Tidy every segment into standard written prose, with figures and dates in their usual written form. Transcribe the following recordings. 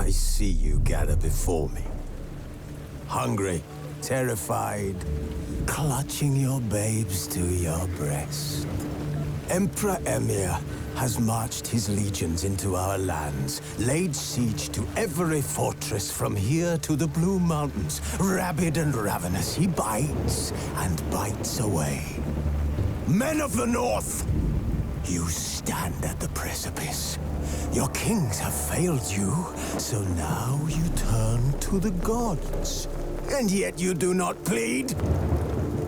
I see you gather before me. Hungry, terrified, clutching your babes to your breast. Emperor Emir has marched his legions into our lands, laid siege to every fortress from here to the Blue Mountains. Rabid and ravenous, he bites and bites away. Men of the North, you stand at the precipice. Your kings have failed you, so now you turn to the gods. And yet you do not plead.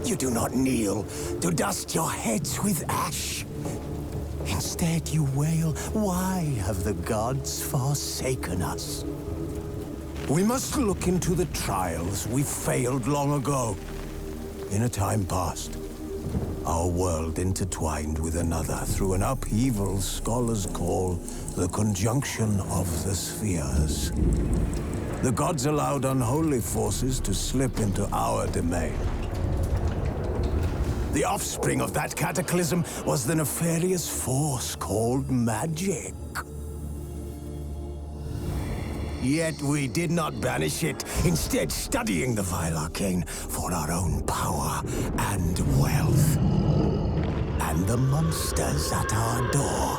You do not kneel to dust your heads with ash. Instead you wail, why have the gods forsaken us? We must look into the trials we failed long ago. In a time past, our world intertwined with another through an upheaval scholars call the conjunction of the spheres. The gods allowed unholy forces to slip into our domain. The offspring of that cataclysm was the nefarious force called magic. Yet we did not banish it, instead studying the vile arcane for our own power and wealth. And the monsters at our door,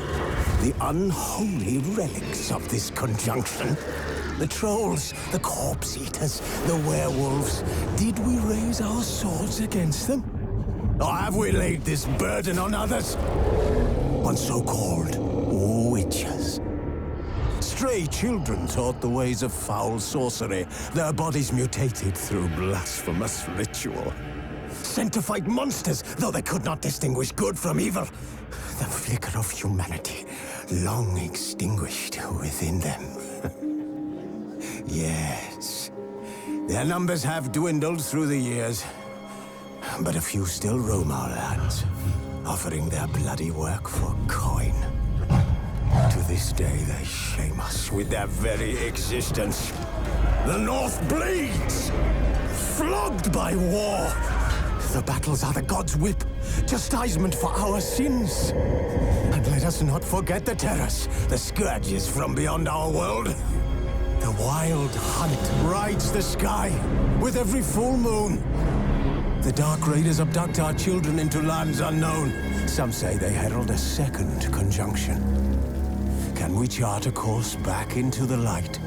the unholy relics of this conjunction. The trolls, the corpse-eaters, the werewolves. Did we raise our swords against them? Or have we laid this burden on others? On so-called witches. Stray children taught the ways of foul sorcery, their bodies mutated through blasphemous ritual. Sent to fight monsters, though they could not distinguish good from evil. The flicker of humanity, long extinguished within them. Yes, their numbers have dwindled through the years. But a few still roam our lands, offering their bloody work for coin. To this day, they shame us with their very existence. The North bleeds, flogged by war. The battles are the gods' whip, chastisement for our sins. And let us not forget the terrors, the scourges from beyond our world. The wild hunt rides the sky with every full moon. The Dark Raiders abduct our children into lands unknown. Some say they herald a second conjunction. Can we chart a course back into the light?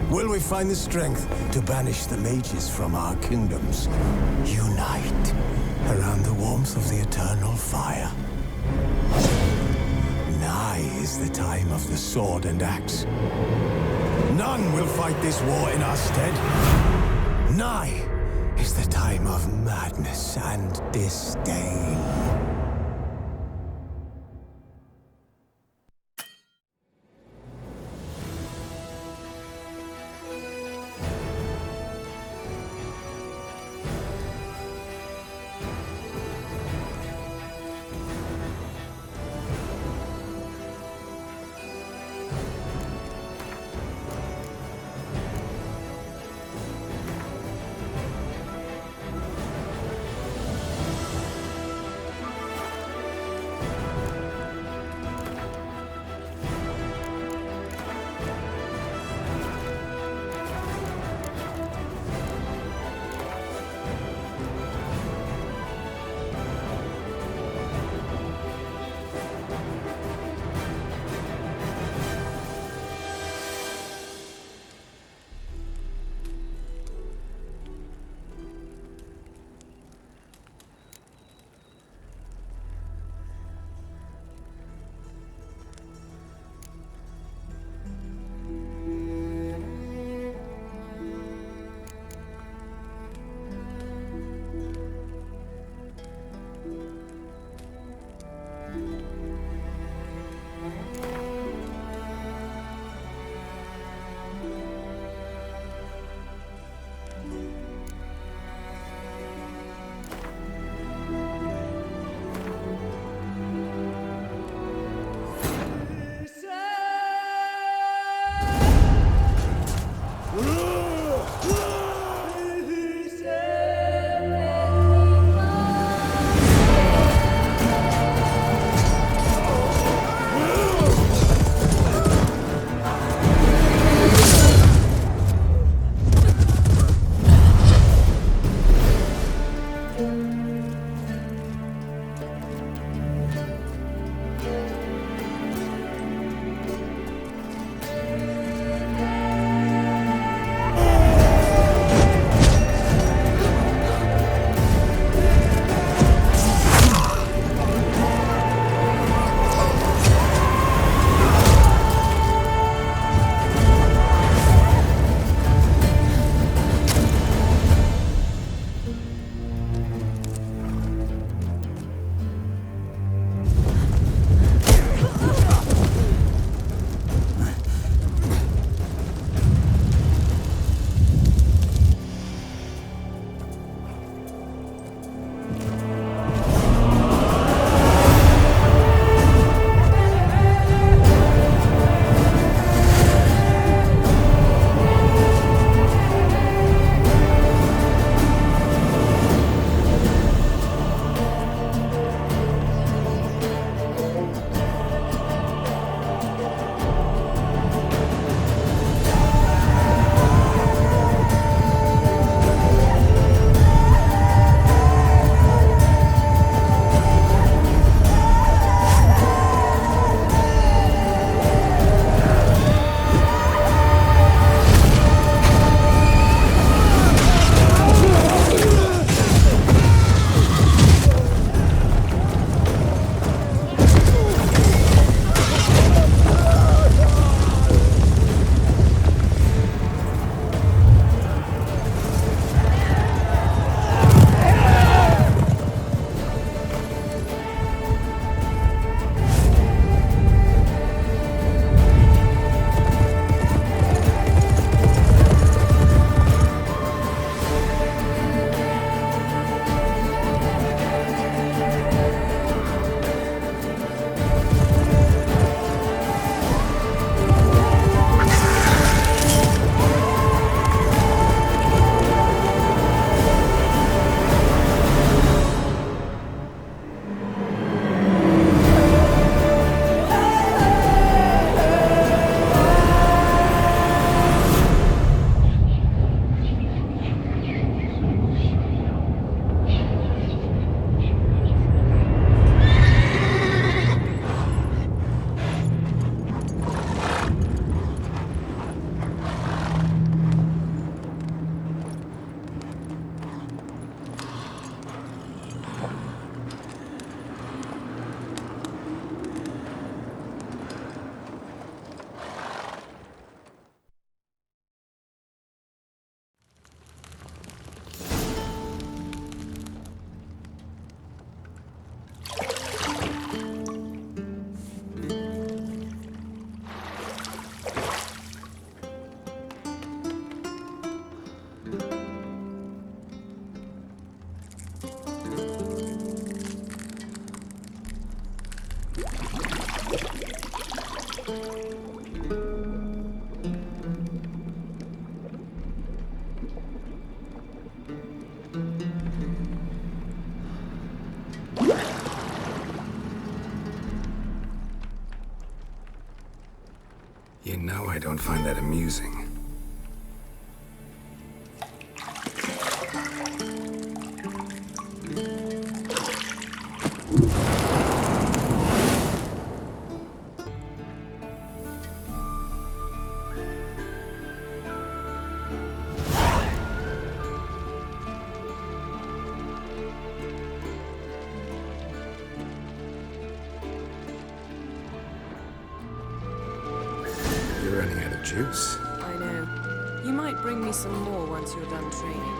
Will we find the strength to banish the mages from our kingdoms? Unite around the warmth of the eternal fire. Nigh is the time of the sword and axe. None will fight this war in our stead. Nigh is the time of madness and disdain. No, I don't find that amusing. You're running out of juice. I know. You might bring me some more once you're done training.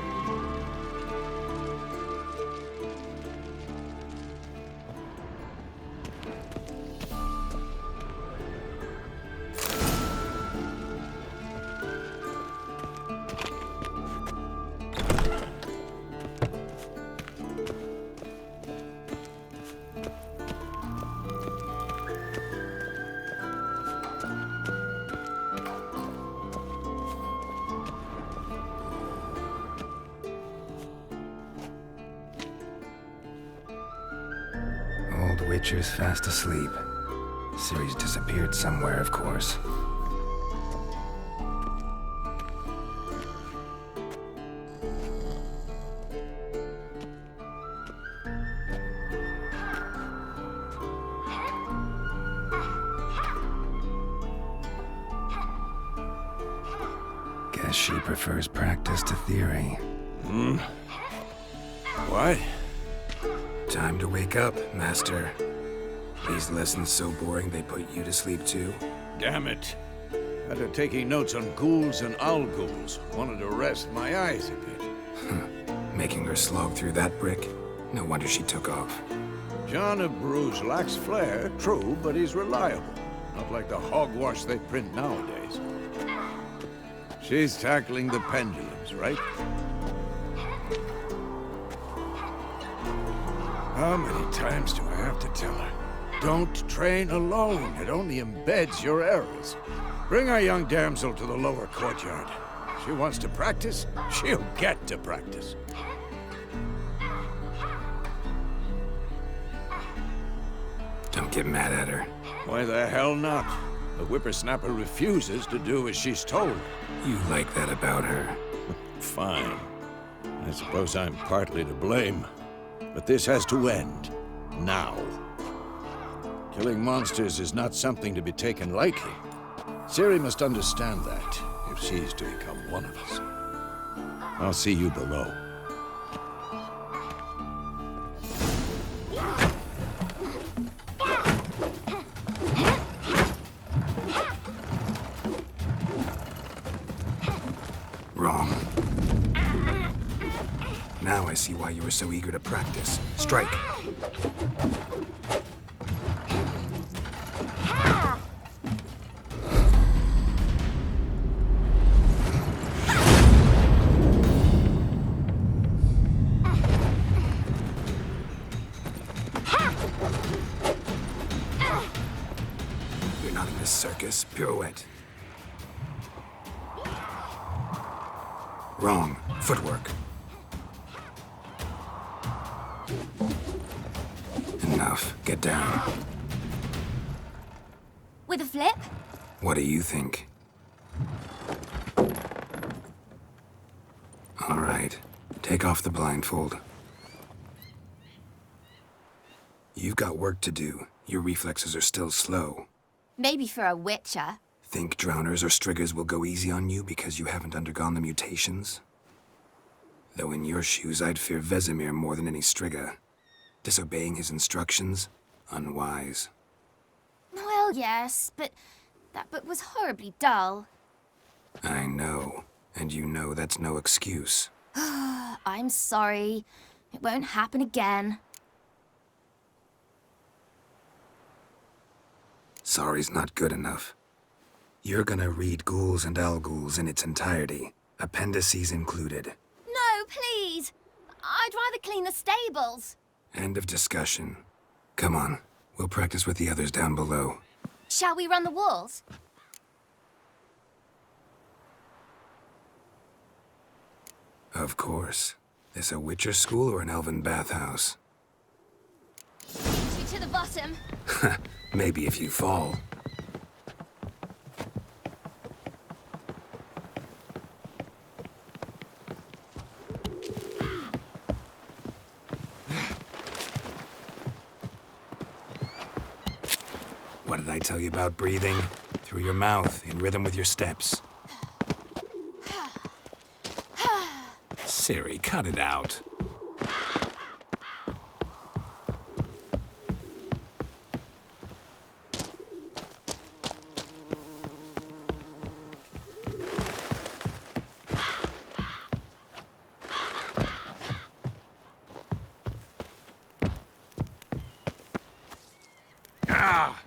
Old Witcher's fast asleep. Ciri's disappeared somewhere, of course. Guess she prefers practice to theory. What? Time to wake up, Master. These lessons so boring they put you to sleep too? Damn it. After taking notes on ghouls and owl ghouls, wanted to rest my eyes a bit. Making her slog through that brick? No wonder she took off. John of Bruges lacks flair, true, but he's reliable. Not like the hogwash they print nowadays. She's tackling the pendulums, right? How many times do I have to tell her? Don't train alone. It only embeds your errors. Bring our young damsel to the lower courtyard. She wants to practice, she'll get to practice. Don't get mad at her. Why the hell not? The whippersnapper refuses to do as she's told. You like that about her. Fine. I suppose I'm partly to blame. But this has to end. Now. Killing monsters is not something to be taken lightly. Ciri must understand that, if she's to become one of us. I'll see you below. Wrong. Now I see why you were so eager to practice. Strike. You're not in this circus. Pirouette. Wrong. Footwork. Enough. Get down. With a flip? What do you think? All right. Take off the blindfold. You've got work to do. Your reflexes are still slow. Maybe for a witcher. Think drowners or striggers will go easy on you because you haven't undergone the mutations? Though in your shoes, I'd fear Vesemir more than any strigger. Disobeying his instructions? Unwise. Well, yes, but that book was horribly dull. I know. And you know that's no excuse. I'm sorry. It won't happen again. Sorry's not good enough. You're gonna read Ghouls and Owlghouls in its entirety, appendices included. No, please. I'd rather clean the stables. End of discussion. Come on, we'll practice with the others down below. Shall we run the walls? Of course. This a Witcher school or an elven bathhouse? To the bottom. Maybe if you fall. What did I tell you about breathing? Through your mouth, in rhythm with your steps. Siri, cut it out. Ah!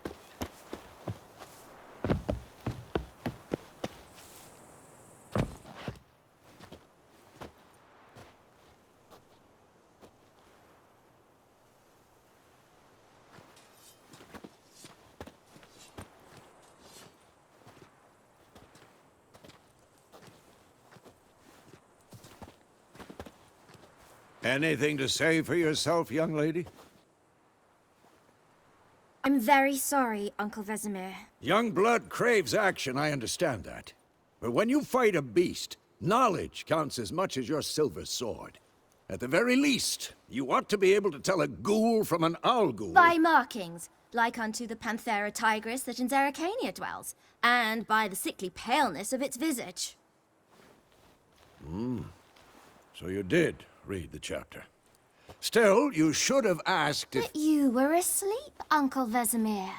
Anything to say for yourself, young lady? I'm very sorry, Uncle Vesemir. Young blood craves action, I understand that. But when you fight a beast, knowledge counts as much as your silver sword. At the very least, you ought to be able to tell a ghoul from an owl ghoul. By markings, like unto the Panthera tigris that in Zerrikania dwells, and by the sickly paleness of its visage. So you did read the chapter. Still, you should have asked if... But you were asleep, Uncle Vesemir.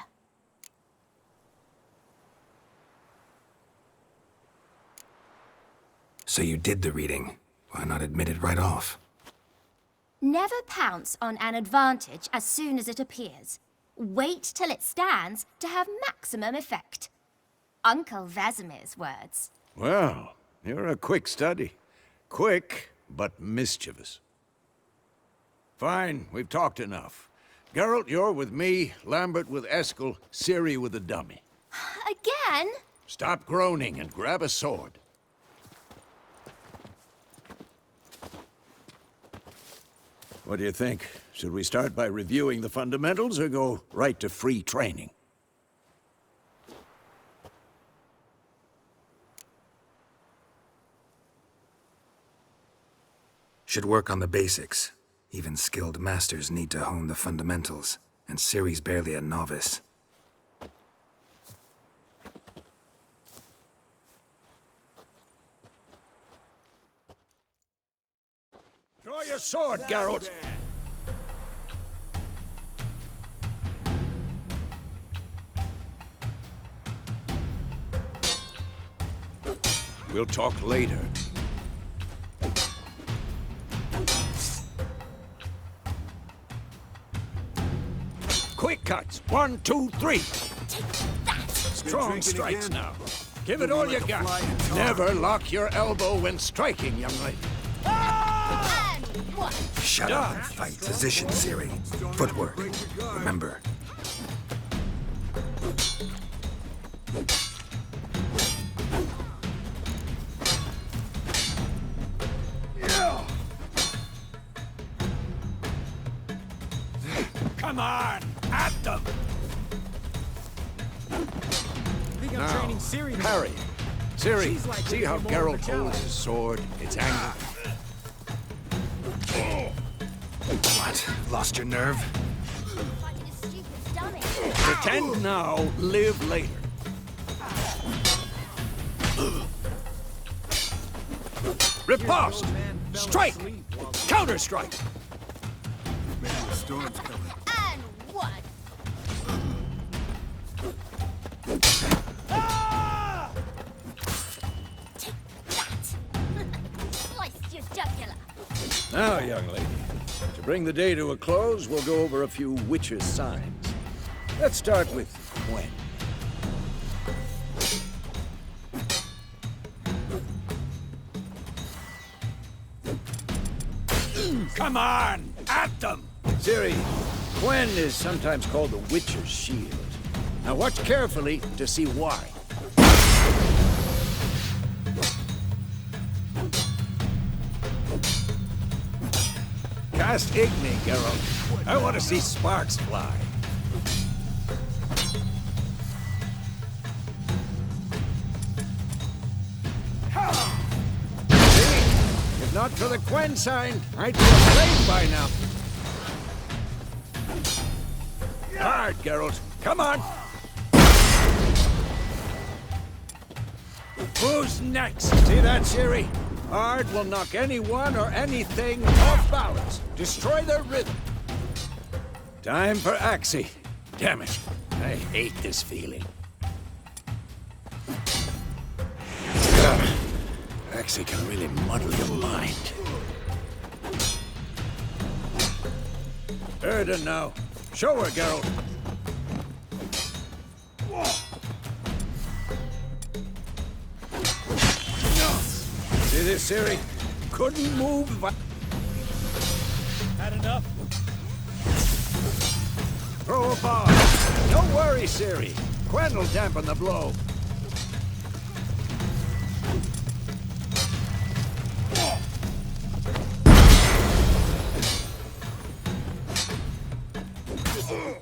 So you did the reading. Why not admit it right off? Never pounce on an advantage as soon as it appears. Wait till it stands to have maximum effect. Uncle Vesemir's words. Well, you're a quick study. Quick, but mischievous. Fine, we've talked enough. Geralt, you're with me, Lambert with Eskel, Ciri with the dummy. Again? Stop groaning and grab a sword. What do you think? Should we start by reviewing the fundamentals or go right to free training? Should work on the basics. Even skilled masters need to hone the fundamentals, and Ciri's barely a novice. Draw your sword, Geralt! We'll talk later. Quick cuts! 1, 2, 3! Strong strikes now. Give it all you got. Never lock your elbow when striking, young lady. Shut up and fight. Position, Ciri. Footwork. Remember. Come on! At them! Now, parry. Ciri, see how Geralt holds his sword? It's angled. What? Lost your nerve? Fighting a stupid dummy. Pretend now, live later. Riposte! Strike! Counter-strike! And one. Take that. Sliced your jugular. Now, young lady, to bring the day to a close, we'll go over a few witches' signs. Let's start with Gwen. Come on! At them! Ciri, Gwen is sometimes called the Witcher's Shield. Now watch carefully to see why. Cast Igni, Geralt. I want to see sparks fly. See? If not for the Gwen sign, I'd be afraid by now. Hard, Geralt. Come on. Who's next? See that, Siri? Hard will knock anyone or anything off balance. Destroy their rhythm. Time for Axie. Damn it. I hate this feeling. Axie can really muddle your mind. Erden now. Show her, Geralt. See this, Siri? Couldn't move. Had enough? Throw a bomb. Don't worry, Siri. Quen will dampen the blow.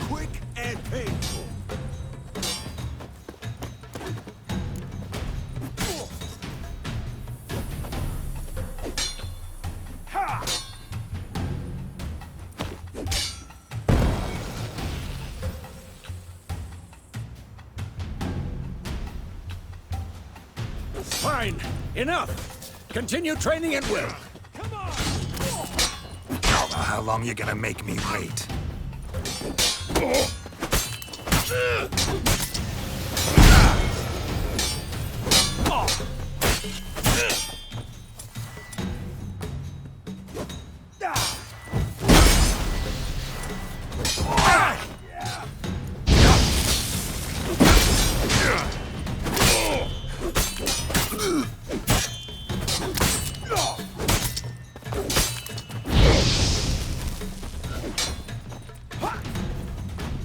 Quick and painful. Fine. Enough. Continue training at will. Come on. How long you gonna make me wait?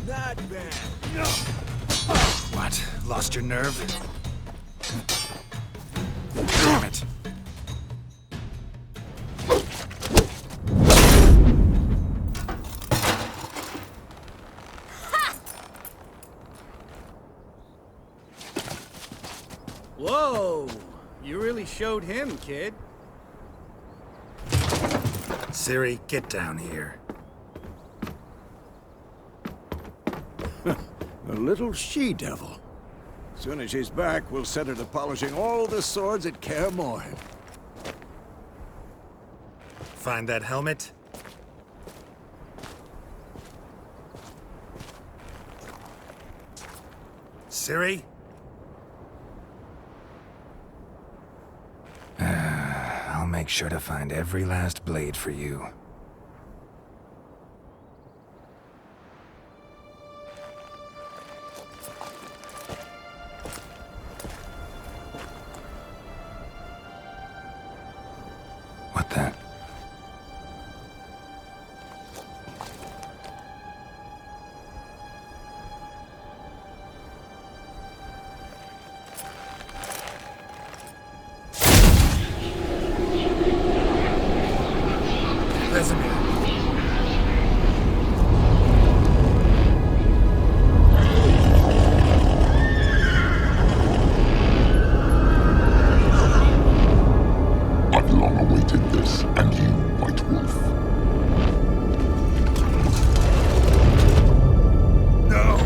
Not bad. What? Lost your nerve? Damn it. Whoa! You really showed him, kid. Siri, get down here. A little she-devil. Soon as she's back, we'll set her to polishing all the swords at Kaer Morhen. Find that helmet? Siri? I'll make sure to find every last blade for you. What the? Vesemir. I've long awaited this, and you, White Wolf. No!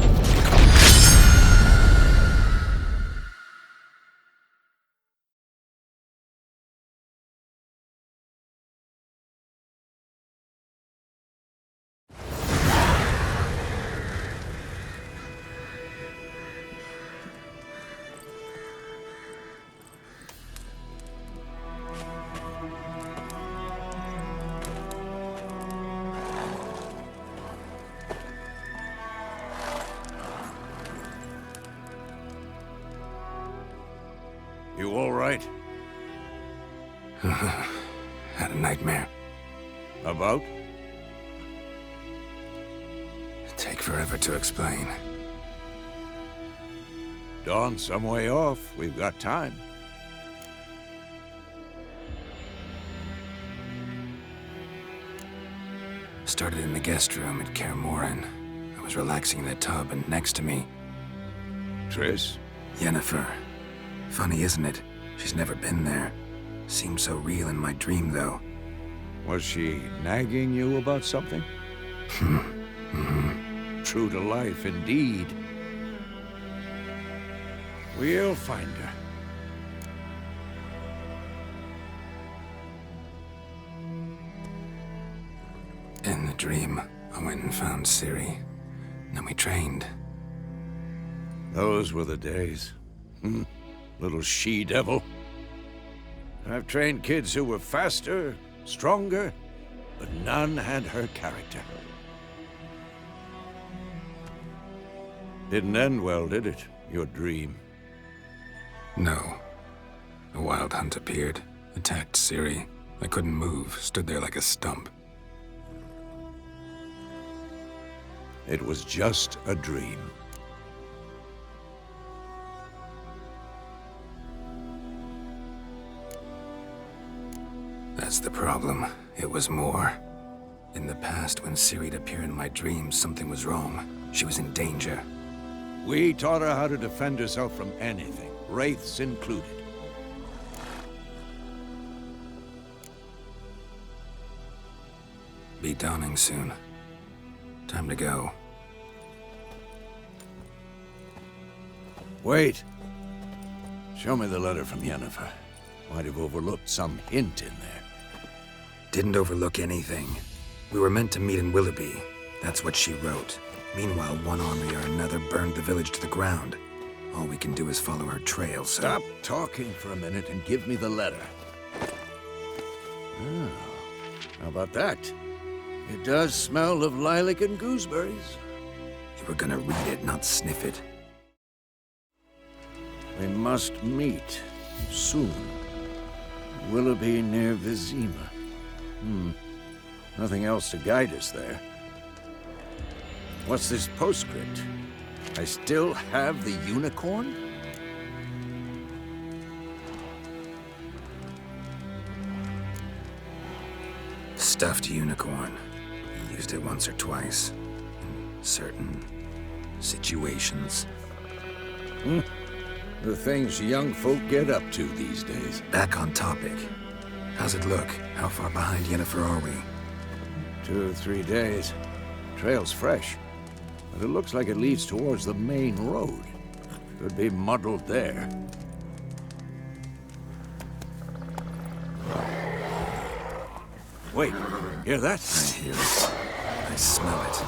You all right? Had a nightmare. About? Take forever to explain. Dawn's some way off. We've got time. Started in the guest room at Kaer Morhen. I was relaxing in the tub, and next to me, Triss? Yennefer. Funny, isn't it? She's never been there. Seemed so real in my dream, though. Was she nagging you about something? True to life, indeed. We'll find her. In the dream, I went and found Ciri. Then we trained. Those were the days. Little she-devil. I've trained kids who were faster, stronger, but none had her character. Didn't end well, did it? Your dream? No. A wild hunt appeared, attacked Ciri. I couldn't move, stood there like a stump. It was just a dream. That's the problem. It was more. In the past, when Ciri'd appear in my dreams, something was wrong. She was in danger. We taught her how to defend herself from anything, wraiths included. Be dawning soon. Time to go. Wait. Show me the letter from Yennefer. Might have overlooked some hint in there. Didn't overlook anything. We were meant to meet in Willoughby. That's what she wrote. Meanwhile, one army or another burned the village to the ground. All we can do is follow her trail, so... Stop talking for a minute and give me the letter. Oh, how about that? It does smell of lilac and gooseberries. You were gonna read it, not sniff it. We must meet soon. Willoughby near Vizima. Nothing else to guide us there. What's this postscript? I still have the unicorn? Stuffed unicorn. Used it once or twice. In certain situations. The things young folk get up to these days. Back on topic. How's it look? How far behind Yennefer are we? 2 or 3 days. Trail's fresh, but it looks like it leads towards the main road. Could be muddled there. Wait, hear that? I hear it. I smell it.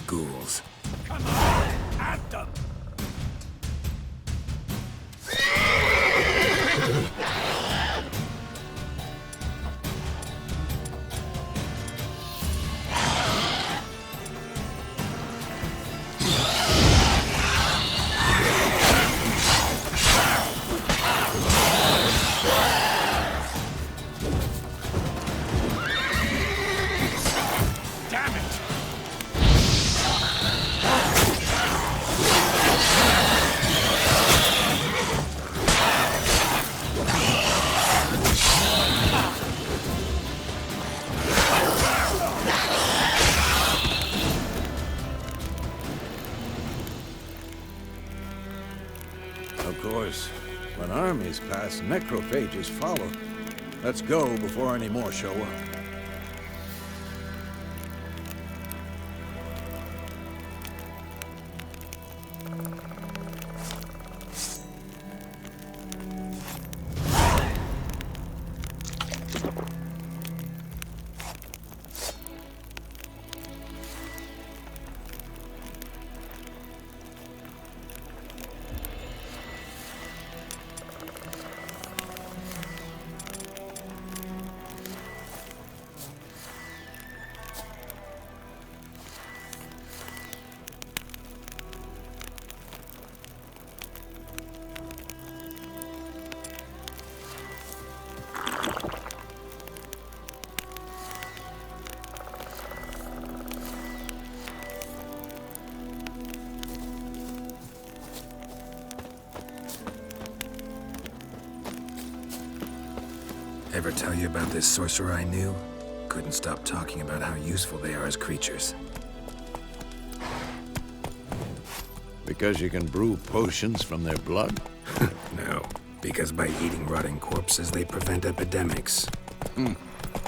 Ghouls. Come on, at them! Of course, when armies pass, necrophages follow. Let's go before any more show up. Ever tell you about this sorcerer I knew? Couldn't stop talking about how useful they are as creatures. Because you can brew potions from their blood? No, because by eating rotting corpses, they prevent epidemics.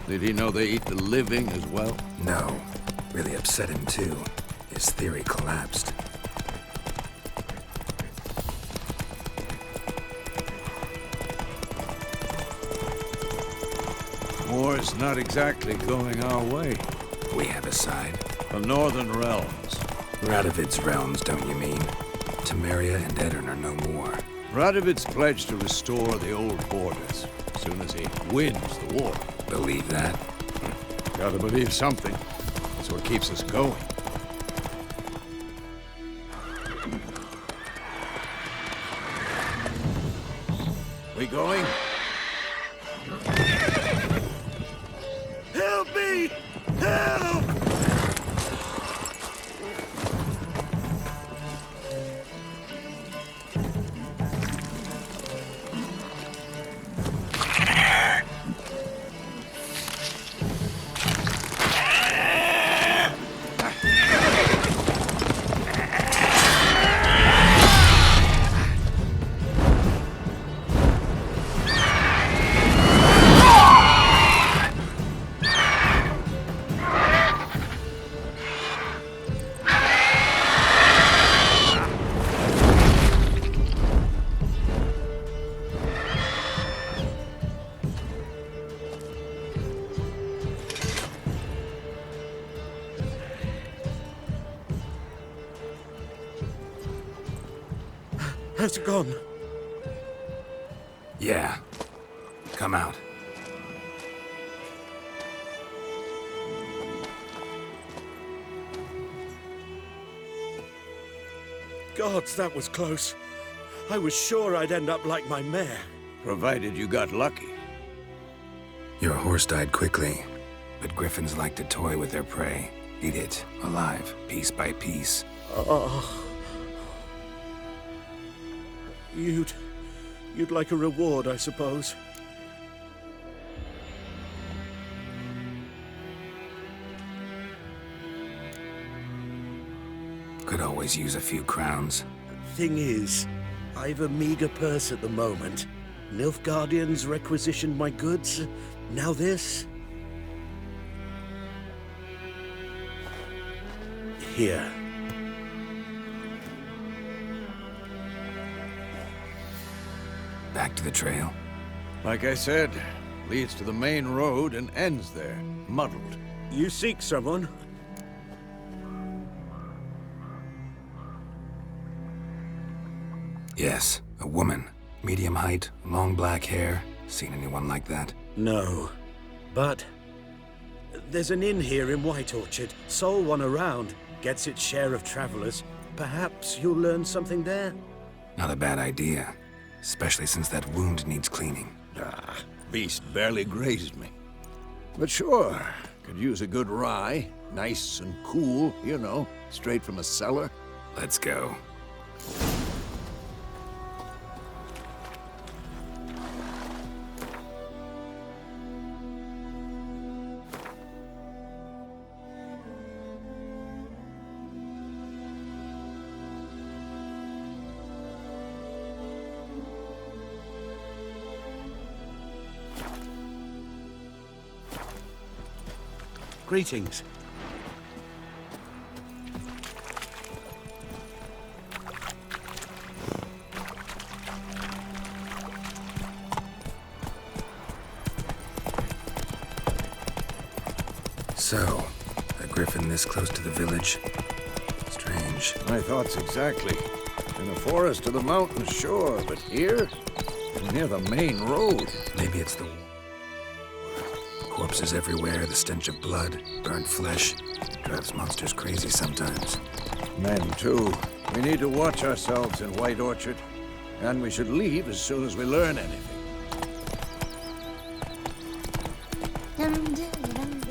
Did he know they eat the living as well? No. Really upset him, too. His theory collapsed. War's not exactly going our way. We have a side. The Northern Realms. Radovid's realms, don't you mean? Temeria and Edirn are no more. Radovid's pledged to restore the old borders as soon as he wins the war. Believe that? Gotta believe something. That's what keeps us going. We going? Help me! Help! Has it gone? Yeah. Come out. Gods, that was close. I was sure I'd end up like my mare. Provided you got lucky. Your horse died quickly, but griffins like to toy with their prey. Eat it, alive, piece by piece. Oh. You'd like a reward, I suppose. Could always use a few crowns. Thing is, I've a meager purse at the moment. Nilfgaardians requisitioned my goods. Now this. Here. Back to the trail. Like I said, leads to the main road and ends there, muddled. You seek someone? Yes, a woman. Medium height, long black hair. Seen anyone like that? No. But there's an inn here in White Orchard. Sole one around. Gets its share of travelers. Perhaps you'll learn something there? Not a bad idea. Especially since that wound needs cleaning. Ah, beast barely grazed me. But sure, could use a good rye. Nice and cool, you know, straight from a cellar. Let's go. Greetings. So, a griffin this close to the village? Strange. My thoughts exactly. In the forest or the mountains, sure, but here? Near the main road. Maybe it's the... Corpses everywhere, the stench of blood, burnt flesh. Drives monsters crazy sometimes. Men, too. We need to watch ourselves in White Orchard. And we should leave as soon as we learn anything. The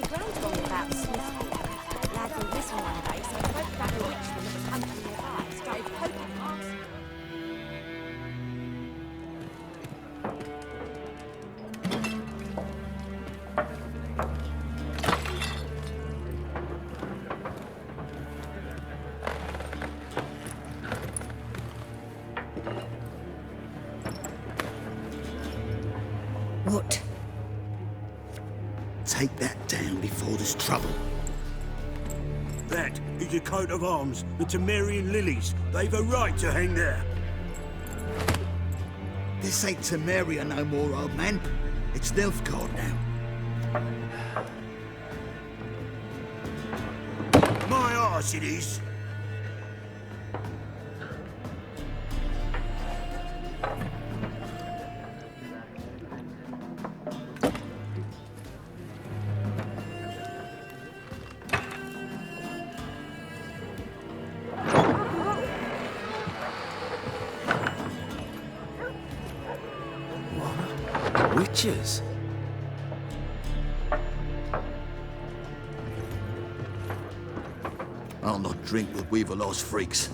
ground told me about Smith. Lad went missing one day, so I spoke about the witchman that was hunting nearby. Started poking marks. What? Take that down before there's trouble. That is a coat of arms, the Temerian lilies. They've a right to hang there. This ain't Temeria no more, old man. It's Nilfgaard now. nice it is. Witches? I'll not drink with Weaverlaw's freaks.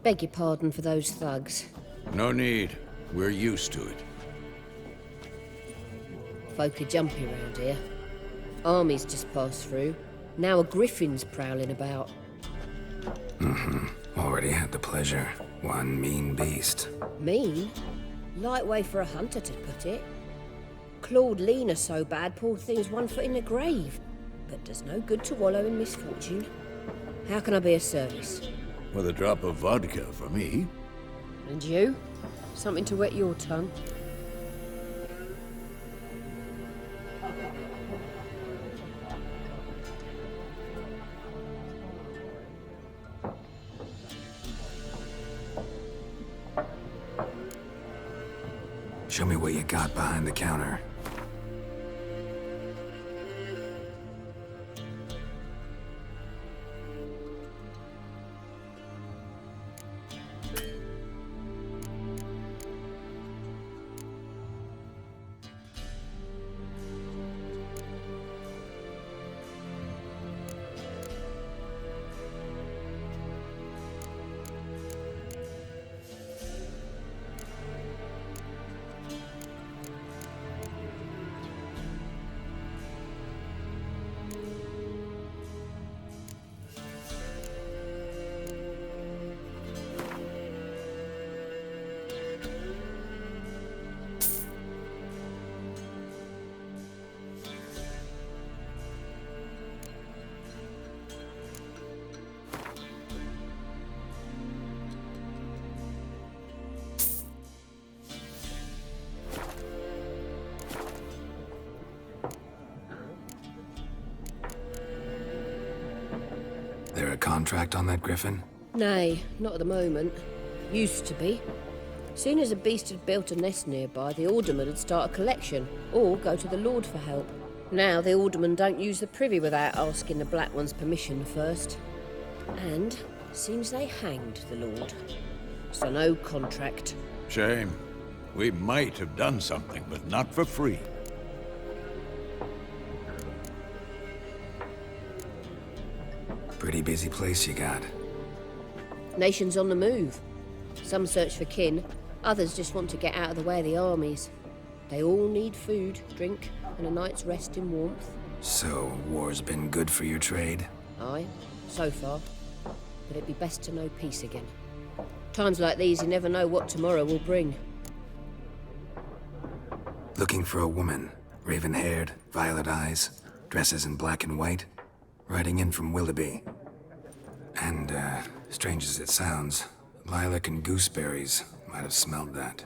Beg your pardon for those thugs. No need. We're used to it. Folk are jumpy round here. Armies just passed through. Now a griffin's prowling about. Already had the pleasure. One mean beast. Mean? Light way for a hunter to put it. Clawed Lena so bad, poor thing's 1 foot in the grave. But does no good to wallow in misfortune. How can I be of service? With a drop of vodka for me. And you? Something to wet your tongue? Show me what you got behind the counter. There a contract on that griffin? Nay, not at the moment. Used to be. Soon as a beast had built a nest nearby, the alderman would start a collection, or go to the Lord for help. Now the aldermen don't use the privy without asking the Black One's permission first. And seems they hanged the Lord. So no contract. Shame. We might have done something, but not for free. Pretty busy place you got. Nations on the move. Some search for kin, others just want to get out of the way of the armies. They all need food, drink, and a night's rest in warmth. So, war's been good for your trade? Aye, so far. But it'd be best to know peace again. Times like these, you never know what tomorrow will bring. Looking for a woman. Raven-haired, violet eyes, dresses in black and white. Riding in from Willoughby. And, strange as it sounds, lilac and gooseberries might have smelled that.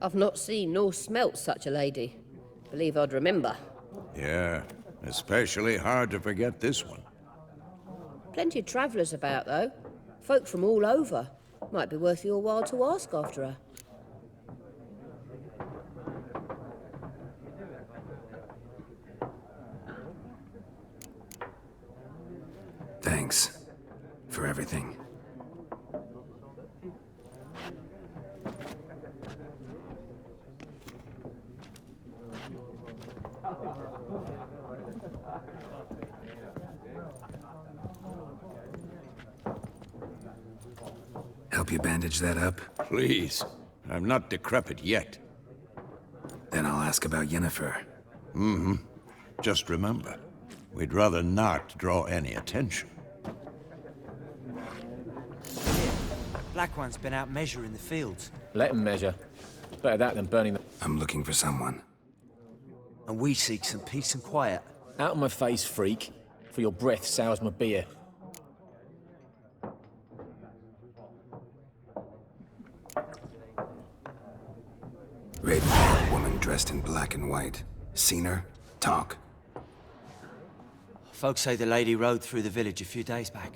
I've not seen nor smelt such a lady. Believe I'd remember. Yeah, especially hard to forget this one. Plenty of travellers about, though. Folk from all over. Might be worth your while to ask after her. Thanks for everything. Help you bandage that up? Please. I'm not decrepit yet. Then I'll ask about Yennefer. Just remember, we'd rather not draw any attention. Black One's been out measuring the fields. Let him measure. Better that than burning the... I'm looking for someone. And we seek some peace and quiet. Out of my face, freak. For your breath sours my beer. Raven-haired woman dressed in black and white. Seen her? Talk. Folks say the lady rode through the village a few days back.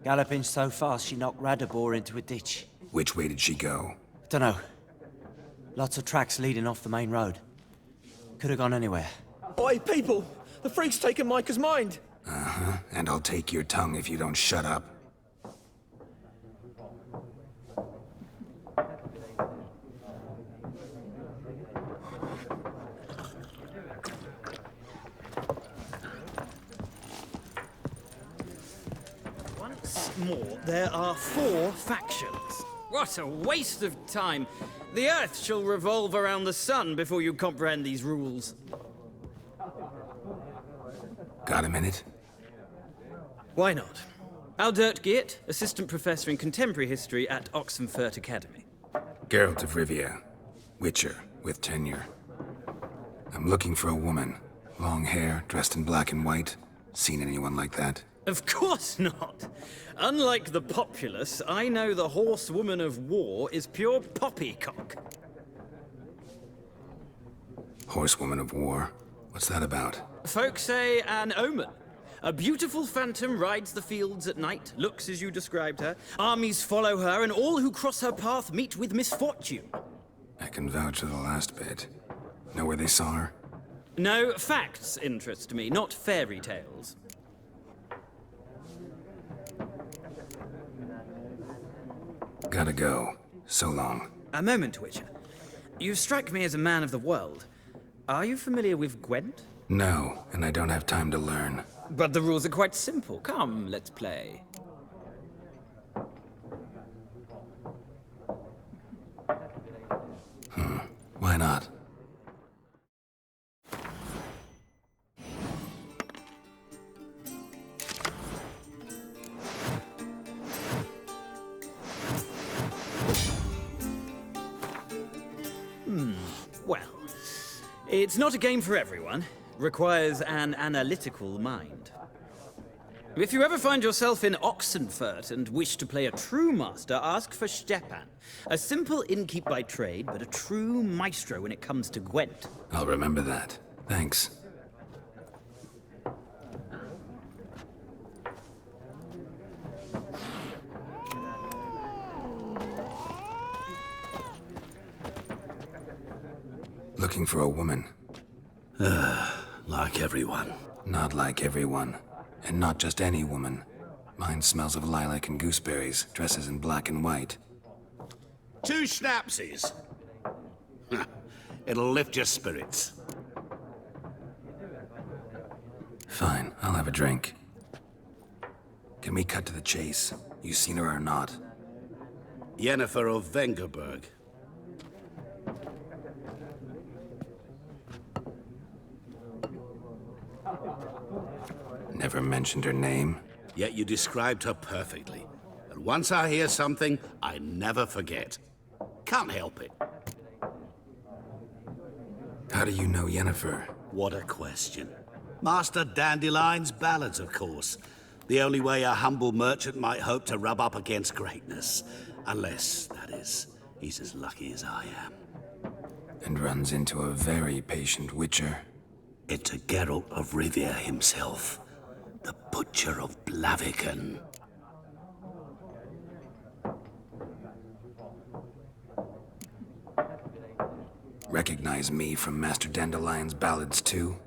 Galloping so fast she knocked Radabor into a ditch. Which way did she go? Dunno. Lots of tracks leading off the main road. Could have gone anywhere. Oi, people! The freak's taken Micah's mind! Uh-huh. And I'll take your tongue if you don't shut up. Once more, there are 4 factions. What a waste of time. The Earth shall revolve around the sun before you comprehend these rules. Got a minute? Why not? Aldert Geert, Assistant Professor in Contemporary History at Oxenfurt Academy. Geralt of Rivia. Witcher, with tenure. I'm looking for a woman. Long hair, dressed in black and white. Seen anyone like that? Of course not. Unlike the populace, I know the horsewoman of war is pure poppycock. Horsewoman of war? What's that about? Folk say an omen. A beautiful phantom rides the fields at night, looks as you described her. Armies follow her, and all who cross her path meet with misfortune. I can vouch for the last bit. Know where they saw her? No, facts interest me, not fairy tales. Gotta go. So long. A moment, Witcher. You strike me as a man of the world. Are you familiar with Gwent? No, and I don't have time to learn. But the rules are quite simple. Come, let's play. Why not? Well, it's not a game for everyone. Requires an analytical mind. If you ever find yourself in Oxenfurt and wish to play a true master, ask for Stepan. A simple innkeep by trade, but a true maestro when it comes to Gwent. I'll remember that. Thanks. Looking for a woman. Like everyone. Not like everyone. And not just any woman. Mine smells of lilac and gooseberries, dresses in black and white. 2 schnapsies. It'll lift your spirits. Fine, I'll have a drink. Can we cut to the chase? You seen her or not? Yennefer of Vengerberg. Never mentioned her name. Yet you described her perfectly. And once I hear something, I never forget. Can't help it. How do you know Yennefer? What a question. Master Dandelion's ballads, of course. The only way a humble merchant might hope to rub up against greatness. Unless, that is, he's as lucky as I am. And runs into a very patient witcher. It's a Geralt of Rivia himself. The Butcher of Blaviken. Recognize me from Master Dandelion's ballads too?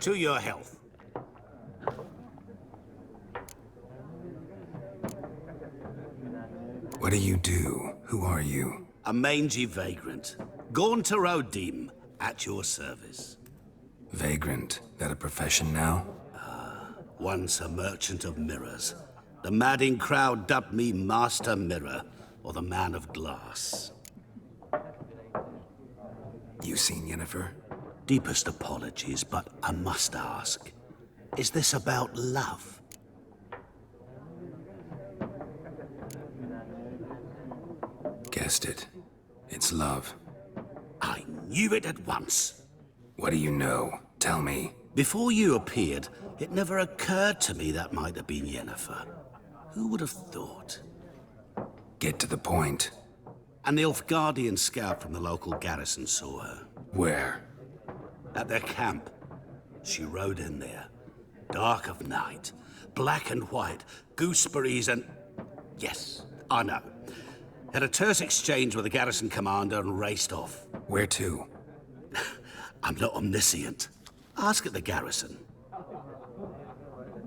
To your health. What do you do? Who are you? A mangy vagrant. Gaunter Odim, at your service. Vagrant? That a profession now? Once a merchant of mirrors. The madding crowd dubbed me Master Mirror, or the Man of Glass. You seen Yennefer? Deepest apologies, but I must ask. Is this about love? Guessed it. It's love. I knew it at once. What do you know? Tell me. Before you appeared, it never occurred to me that might have been Yennefer. Who would have thought? Get to the point. An Nilfgaardian scout from the local garrison saw her. Where? At their camp. She rode in there. Dark of night. Black and white. Gooseberries and... Yes, I know. Had a terse exchange with the garrison commander and raced off. Where to? I'm not omniscient. Ask at the garrison.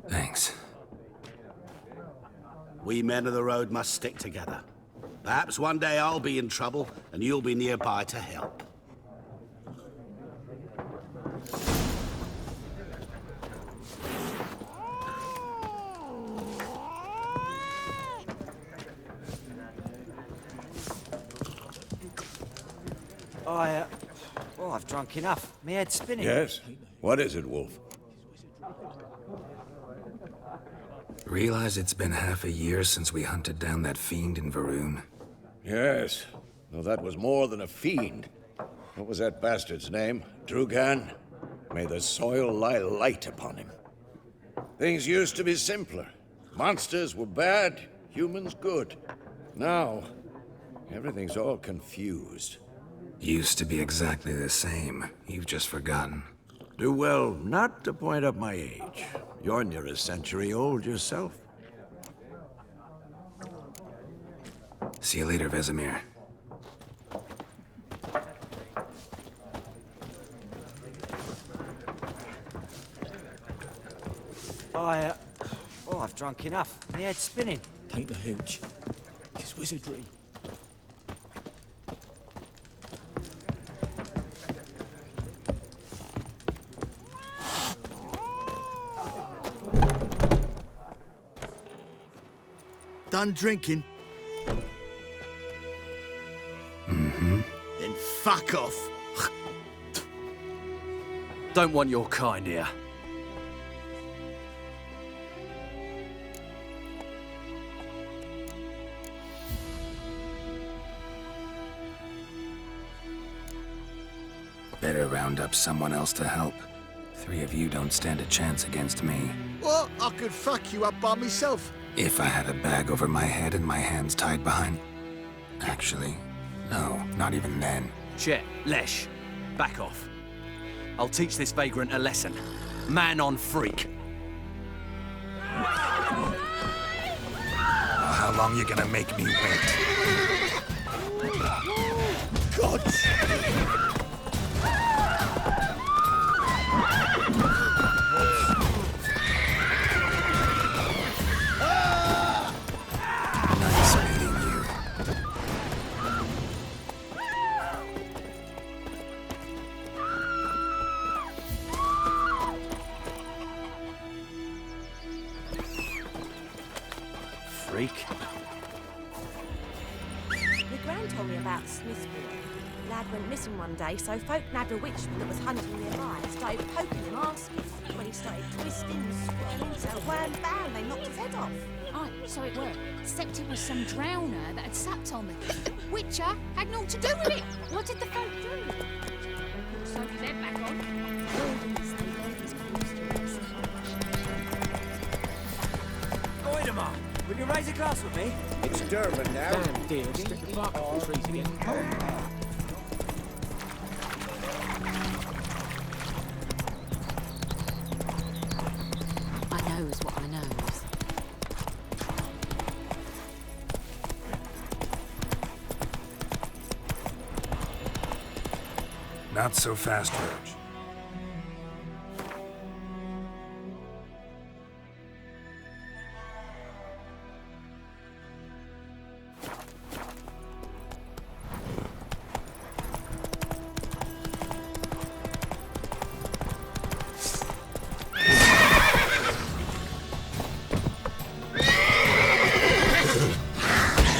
Thanks. We men of the road must stick together. Perhaps one day I'll be in trouble and you'll be nearby to help. Well, I've drunk enough. My head's spinning. Yes? What is it, Wolf? Realize it's been half a year since we hunted down that fiend in Varun? Yes, though that was more than a fiend. What was that bastard's name? Drugan? May the soil lie light upon him. Things used to be simpler. Monsters were bad, humans good. Now, everything's all confused. Used to be exactly the same. You've just forgotten. Do well not to point up my age. You're near a century old yourself. See you later, Vesemir. I've drunk enough. My head's spinning. Tain't the hooch. It's wizardry. Done drinking? Mm-hmm. Then fuck off. Don't want your kind here. Better round up someone else to help. 3 of you don't stand a chance against me. What? I could fuck you up by myself. If I had a bag over my head and my hands tied behind... Actually, no, not even then. Chet, Lesh, back off. I'll teach this vagrant a lesson. Man on freak. Well, how long you gonna make me wait? God! Nice meeting you. Freak. My gran told me about Smith's boy. Lad went missing one day, so folk nabbed a witchman that was hunting nearby and started poking him, asking. When he started twisting and squirming, so wham bam, they knocked his head off. Aye, so it were. Except it was some drowner that had sapped on me. Witcher had naught to do with it. What did the folk do? So his head back on. Goidemar, will you raise a glass with me? It's Durban now. Damn dear, stick the bark up the trees again. I knows what I knows. Not so fast, Roach.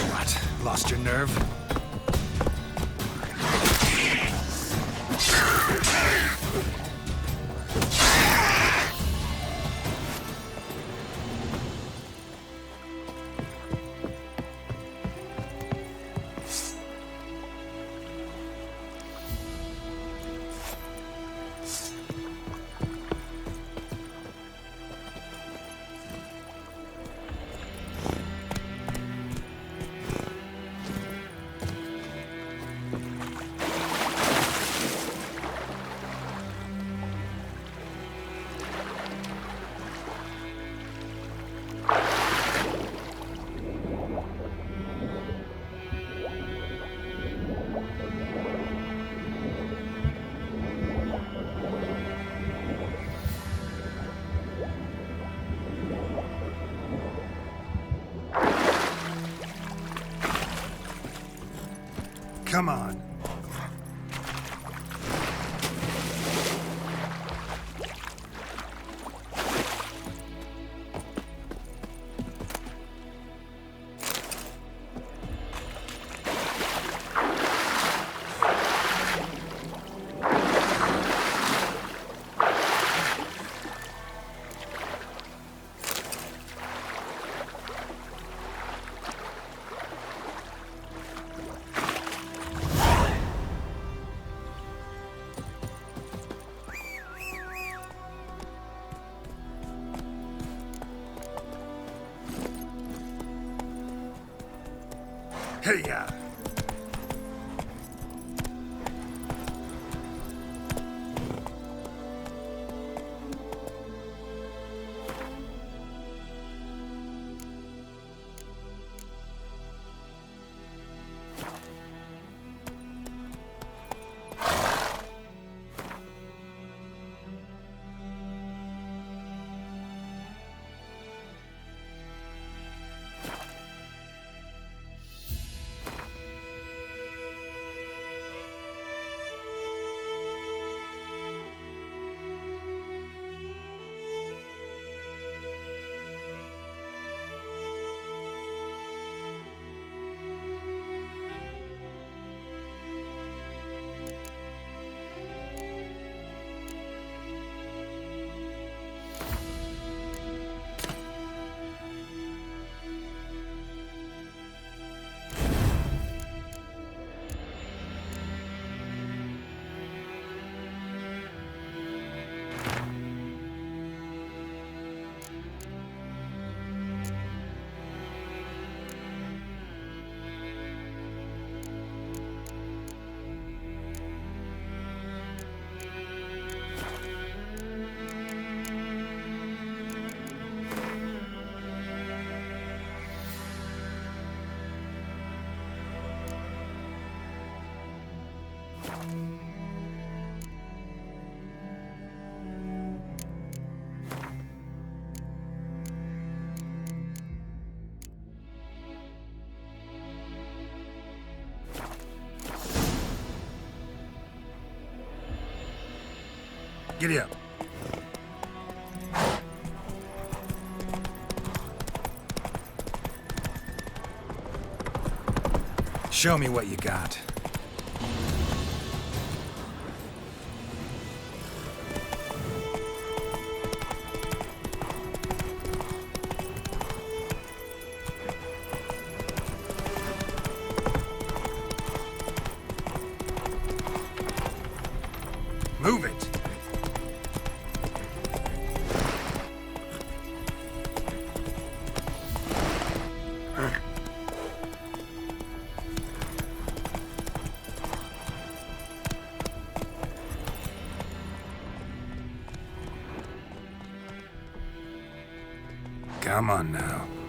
What? Lost your nerve? Come on. Hey-ya! Giddy up. Show me what you got. Move it. Come on now.